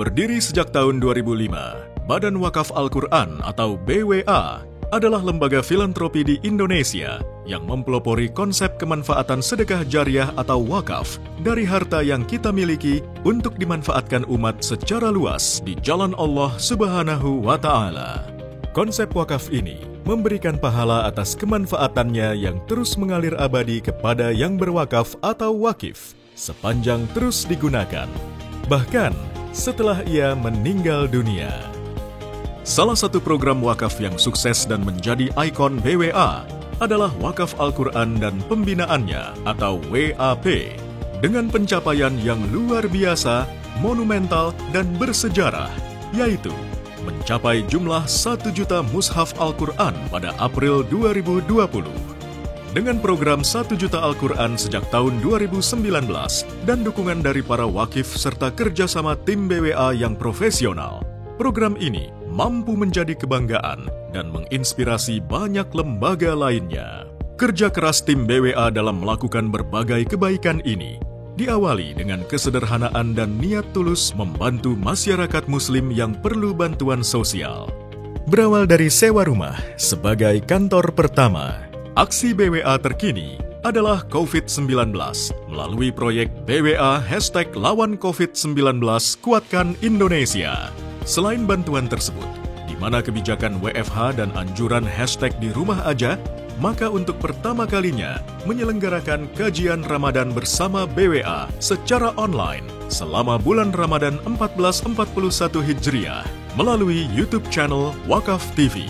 Berdiri sejak tahun 2005, Badan Wakaf Al-Quran atau BWA adalah lembaga filantropi di Indonesia yang mempelopori konsep kemanfaatan sedekah jariah atau wakaf dari harta yang kita miliki untuk dimanfaatkan umat secara luas di jalan Allah Subhanahu wa Ta'ala. Konsep wakaf ini memberikan pahala atas kemanfaatannya yang terus mengalir abadi kepada yang berwakaf atau wakif sepanjang terus digunakan, bahkan setelah ia meninggal dunia. Salah satu program wakaf yang sukses dan menjadi ikon BWA adalah Wakaf Al-Quran dan Pembinaannya atau WAP dengan pencapaian yang luar biasa, monumental, dan bersejarah, yaitu mencapai jumlah 1 juta mushaf Al-Quran pada April 2020. Dengan program 1 juta Al-Quran sejak tahun 2019 dan dukungan dari para wakif serta kerjasama tim BWA yang profesional, program ini mampu menjadi kebanggaan dan menginspirasi banyak lembaga lainnya. Kerja keras tim BWA dalam melakukan berbagai kebaikan ini diawali dengan kesederhanaan dan niat tulus membantu masyarakat muslim yang perlu bantuan sosial. Berawal dari sewa rumah sebagai kantor pertama, aksi BWA terkini adalah COVID-19 melalui proyek BWA #Lawan COVID-19 Kuatkan Indonesia. Selain bantuan tersebut, di mana kebijakan WFH dan anjuran #di rumah aja, maka untuk pertama kalinya menyelenggarakan kajian Ramadan bersama BWA secara online selama bulan Ramadan 1441 Hijriah melalui YouTube channel Wakaf TV.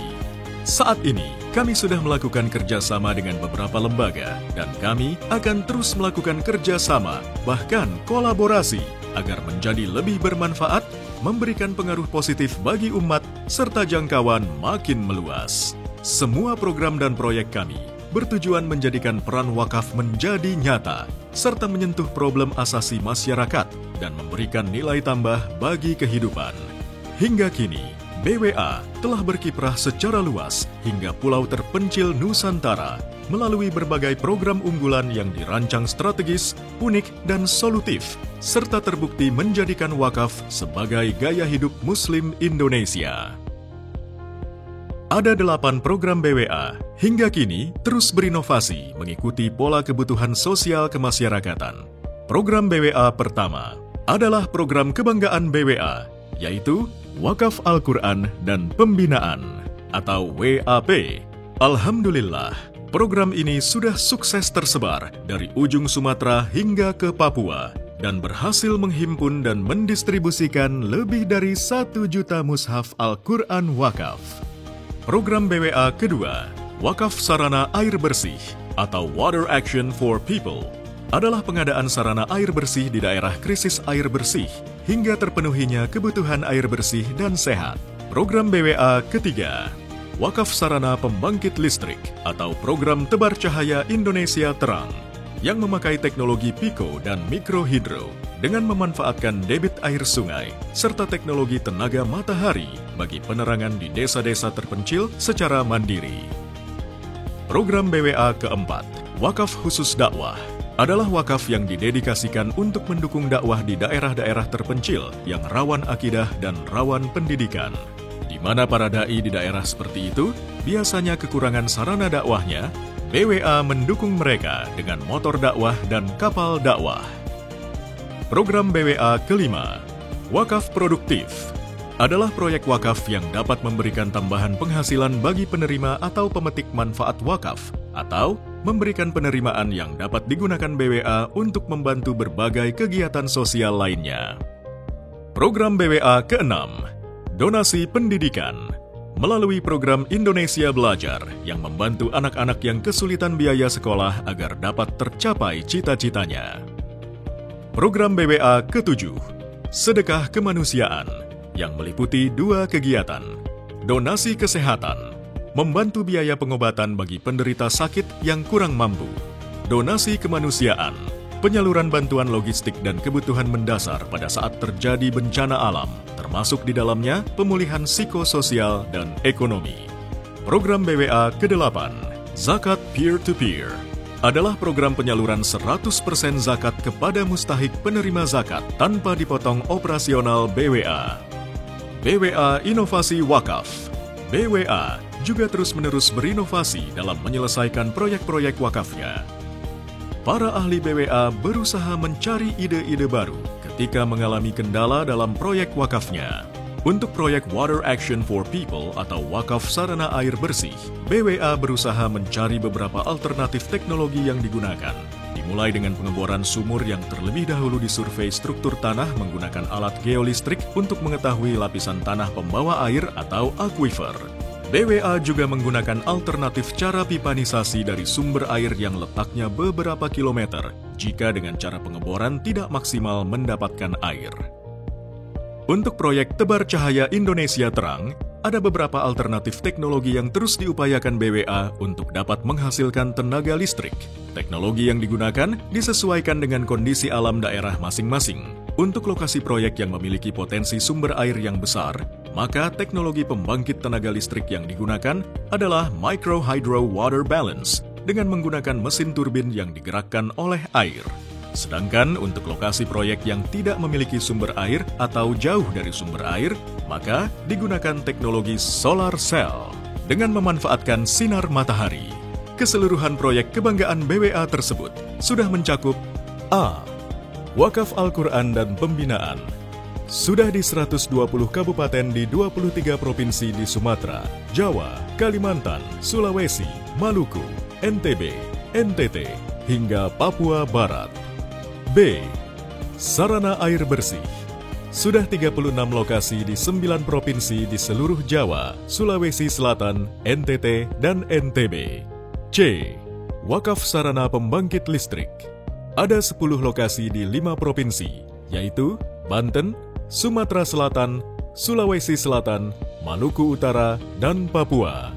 Saat ini, kami sudah melakukan kerjasama dengan beberapa lembaga dan kami akan terus melakukan kerjasama, bahkan kolaborasi, agar menjadi lebih bermanfaat, memberikan pengaruh positif bagi umat, serta jangkauan makin meluas. Semua program dan proyek kami bertujuan menjadikan peran wakaf menjadi nyata, serta menyentuh problem asasi masyarakat dan memberikan nilai tambah bagi kehidupan. Hingga kini, BWA telah berkiprah secara luas hingga pulau terpencil Nusantara melalui berbagai program unggulan yang dirancang strategis, unik, dan solutif, serta terbukti menjadikan wakaf sebagai gaya hidup Muslim Indonesia. Ada 8 program BWA hingga kini terus berinovasi mengikuti pola kebutuhan sosial kemasyarakatan. Program BWA pertama adalah program kebanggaan BWA, yaitu Wakaf Al-Quran dan Pembinaan atau WAP. Alhamdulillah, program ini sudah sukses tersebar dari ujung Sumatera hingga ke Papua dan berhasil menghimpun dan mendistribusikan lebih dari 1 juta mushaf Al-Quran wakaf. Program BWA kedua, Wakaf Sarana Air Bersih atau Water Action for People, adalah pengadaan sarana air bersih di daerah krisis air bersih hingga terpenuhinya kebutuhan air bersih dan sehat. Program BWA ketiga, Wakaf Sarana Pembangkit Listrik atau Program Tebar Cahaya Indonesia Terang, yang memakai teknologi Pico dan Mikrohidro dengan memanfaatkan debit air sungai serta teknologi tenaga matahari bagi penerangan di desa-desa terpencil secara mandiri. Program BWA keempat, Wakaf Khusus Dakwah, adalah wakaf yang didedikasikan untuk mendukung dakwah di daerah-daerah terpencil yang rawan akidah dan rawan pendidikan, di mana para dai di daerah seperti itu biasanya kekurangan sarana dakwahnya. BWA mendukung mereka dengan motor dakwah dan kapal dakwah. Program BWA kelima, Wakaf Produktif, adalah proyek wakaf yang dapat memberikan tambahan penghasilan bagi penerima atau pemetik manfaat wakaf, atau memberikan penerimaan yang dapat digunakan BWA untuk membantu berbagai kegiatan sosial lainnya. Program BWA keenam, Donasi Pendidikan, melalui program Indonesia Belajar yang membantu anak-anak yang kesulitan biaya sekolah agar dapat tercapai cita-citanya. Program BWA ketujuh, Sedekah Kemanusiaan, yang meliputi 2 kegiatan, donasi kesehatan, membantu biaya pengobatan bagi penderita sakit yang kurang mampu, donasi kemanusiaan, penyaluran bantuan logistik dan kebutuhan mendasar pada saat terjadi bencana alam, termasuk di dalamnya pemulihan psikososial dan ekonomi. Program BWA ke-8, Zakat Peer-to-Peer, adalah program penyaluran 100% zakat kepada mustahik penerima zakat tanpa dipotong operasional BWA. BWA Inovasi Wakaf. BWA juga terus-menerus berinovasi dalam menyelesaikan proyek-proyek wakafnya. Para ahli BWA berusaha mencari ide-ide baru ketika mengalami kendala dalam proyek wakafnya. Untuk proyek Water Action for People atau wakaf sarana air bersih, BWA berusaha mencari beberapa alternatif teknologi yang digunakan. Dimulai dengan pengeboran sumur yang terlebih dahulu disurvei struktur tanah menggunakan alat geolistrik untuk mengetahui lapisan tanah pembawa air atau aquifer. BWA juga menggunakan alternatif cara pipanisasi dari sumber air yang letaknya beberapa kilometer jika dengan cara pengeboran tidak maksimal mendapatkan air. Untuk proyek Tebar Cahaya Indonesia Terang, ada beberapa alternatif teknologi yang terus diupayakan BWA untuk dapat menghasilkan tenaga listrik. Teknologi yang digunakan disesuaikan dengan kondisi alam daerah masing-masing. Untuk lokasi proyek yang memiliki potensi sumber air yang besar, maka teknologi pembangkit tenaga listrik yang digunakan adalah Micro Hydro Water Balance dengan menggunakan mesin turbin yang digerakkan oleh air. Sedangkan untuk lokasi proyek yang tidak memiliki sumber air atau jauh dari sumber air, maka digunakan teknologi solar cell dengan memanfaatkan sinar matahari. Keseluruhan proyek kebanggaan BWA tersebut sudah mencakup A. Wakaf Al-Quran dan Pembinaan. Sudah di 120 kabupaten di 23 provinsi di Sumatera, Jawa, Kalimantan, Sulawesi, Maluku, NTB, NTT, hingga Papua Barat. B. Sarana air bersih. Sudah 36 lokasi di 9 provinsi di seluruh Jawa, Sulawesi Selatan, NTT, dan NTB. C. Wakaf sarana pembangkit listrik. Ada 10 lokasi di 5 provinsi, yaitu Banten, Sumatera Selatan, Sulawesi Selatan, Maluku Utara, dan Papua.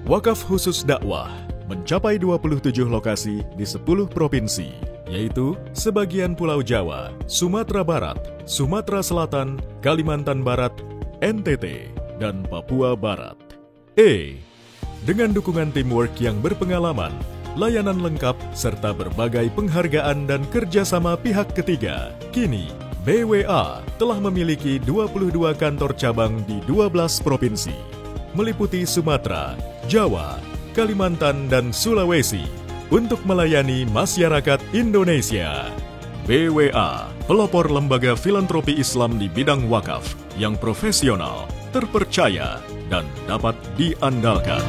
Wakaf khusus dakwah mencapai 27 lokasi di 10 provinsi, yaitu sebagian Pulau Jawa, Sumatera Barat, Sumatera Selatan, Kalimantan Barat, NTT, dan Papua Barat. E. Dengan dukungan teamwork yang berpengalaman, layanan lengkap, serta berbagai penghargaan dan kerjasama pihak ketiga, kini BWA telah memiliki 22 kantor cabang di 12 provinsi, meliputi Sumatera, Jawa, Kalimantan, dan Sulawesi, untuk melayani masyarakat Indonesia. BWA, pelopor lembaga filantropi Islam di bidang wakaf yang profesional, terpercaya, dan dapat diandalkan.